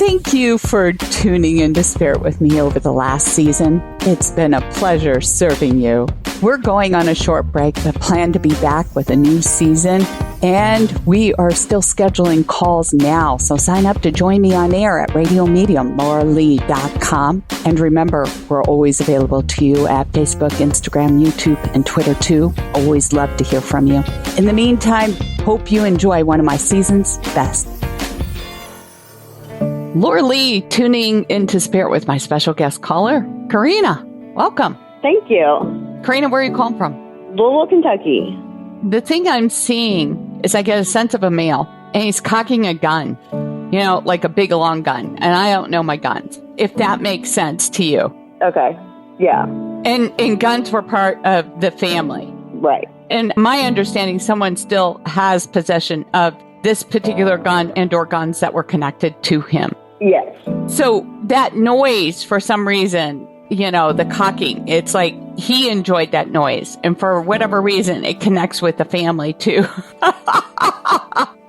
Thank you for tuning into Spirit with me over the last season. It's been a pleasure serving you. We're going on a short break, but plan to be back with a new season. And we are still scheduling calls now. So sign up to join me on air at radiomedium.lauralee.com. And remember, we're always available to you at Facebook, Instagram, YouTube, and Twitter too. Always love to hear from you. In the meantime, hope you enjoy one of my season's best. Laura Lee tuning into Spirit with my special guest caller, Karina. Welcome. Thank you. Karina, where are you calling from? Louisville, Kentucky. The thing I'm seeing is I get a sense of a male, and he's cocking a gun, like a big long gun. And I don't know my guns, if that makes sense to you. Okay. Yeah. And guns were part of the family. Right. And my understanding, someone still has possession of this particular gun and or guns that were connected to him. Yes. So that noise, for some reason, the cocking, it's like he enjoyed that noise. And for whatever reason, it connects with the family too.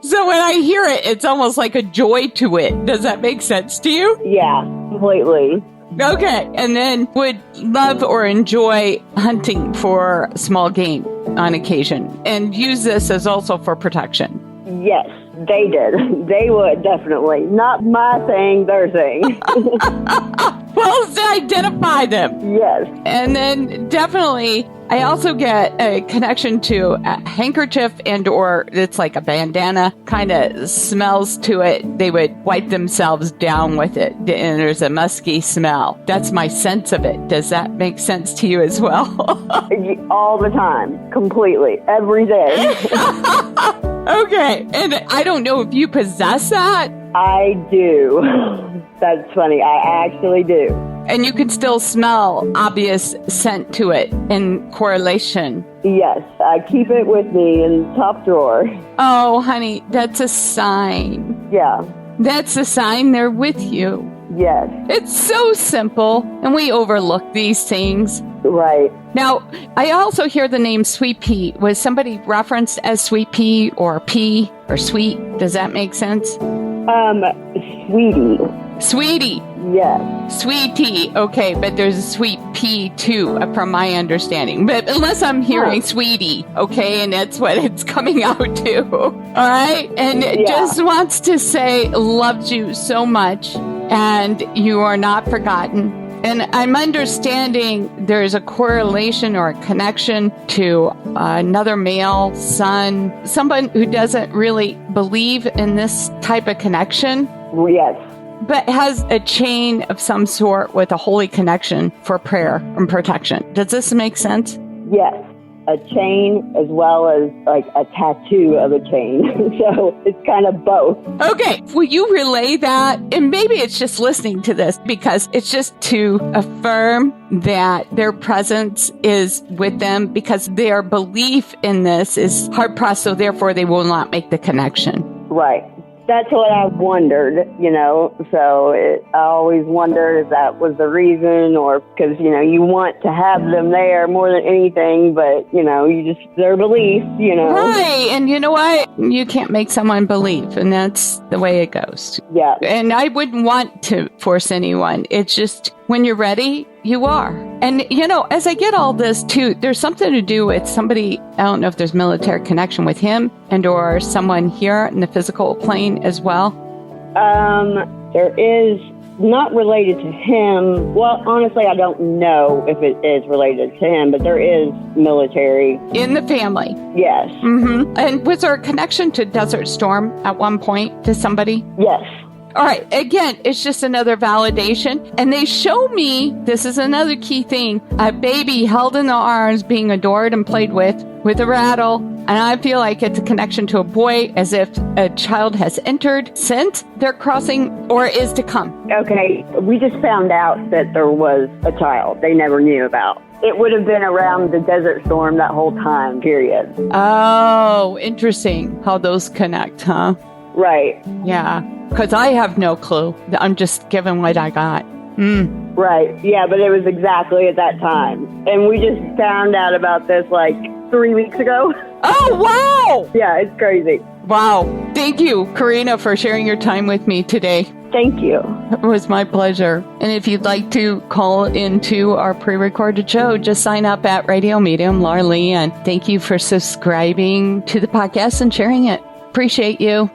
So when I hear it, it's almost like a joy to it. Does that make sense to you? Yeah, completely. Okay. And then would love or enjoy hunting for small game on occasion and use this as also for protection. Yes, they did. They would, definitely. Not my thing, their thing. Well, to identify them. Yes. And then definitely, I also get a connection to a handkerchief and or it's like a bandana, kind of smells to it. They would wipe themselves down with it, and there's a musky smell. That's my sense of it. Does that make sense to you as well? All the time. Completely. Every day. Okay. And I don't know if you possess that. I do. That's funny. I actually do. And you can still smell obvious scent to it in correlation. Yes, I keep it with me in the top drawer. Oh, honey, that's a sign. Yeah. That's a sign they're with you. Yes. It's so simple, and we overlook these things. Right. Now, I also hear the name Sweet Pea. Was somebody referenced as Sweet Pea or Pea or Sweet? Does that make sense? Sweetie. Sweetie. Yes. Sweetie. Okay, but there's a Sweet Pea too, from my understanding. But unless I'm hearing Sweetie, okay, and that's what it's coming out to. All right? And it just wants to say loves you so much, and you are not forgotten. And I'm understanding there's a correlation or a connection to another male son, someone who doesn't really believe in this type of connection. Yes. But has a chain of some sort with a holy connection for prayer and protection. Does this make sense? Yes. A chain as well as like a tattoo of a chain. So it's kind of both. Okay. Will you relay that? And maybe it's just listening to this because it's just to affirm that their presence is with them because their belief in this is hard pressed. So therefore they will not make the connection. Right. That's what I wondered, so I always wondered if that was the reason or because, you want to have them there more than anything, but, you just, their belief, Right. And you know what? You can't make someone believe, and that's the way it goes. Yeah. And I wouldn't want to force anyone. It's just when you're ready, you are. And, as I get all this too, there's something to do with somebody, I don't know if there's military connection with him and or someone here in the physical plane as well. There is not related to him. Well, honestly, I don't know if it is related to him, but there is military. In the family? Yes. Mm-hmm. And was there a connection to Desert Storm at one point to somebody? Yes. All right. Again, it's just another validation. And they show me, this is another key thing, a baby held in the arms being adored and played with a rattle. And I feel like it's a connection to a boy as if a child has entered since they're crossing or is to come. Okay. We just found out that there was a child they never knew about. It would have been around the Desert Storm that whole time period. Oh, interesting how those connect, huh? Right. Yeah. Because I have no clue. I'm just giving what I got. Right. Yeah, but it was exactly at that time. And we just found out about this like 3 weeks ago. Oh, wow. Yeah, it's crazy. Wow. thank you, Karina, for sharing your time with me today. Thank you. It was my pleasure. And if you'd like to call into our pre-recorded show, just sign up at Radio Medium, Laura Lee. And thank you for subscribing to the podcast and sharing it. Appreciate you.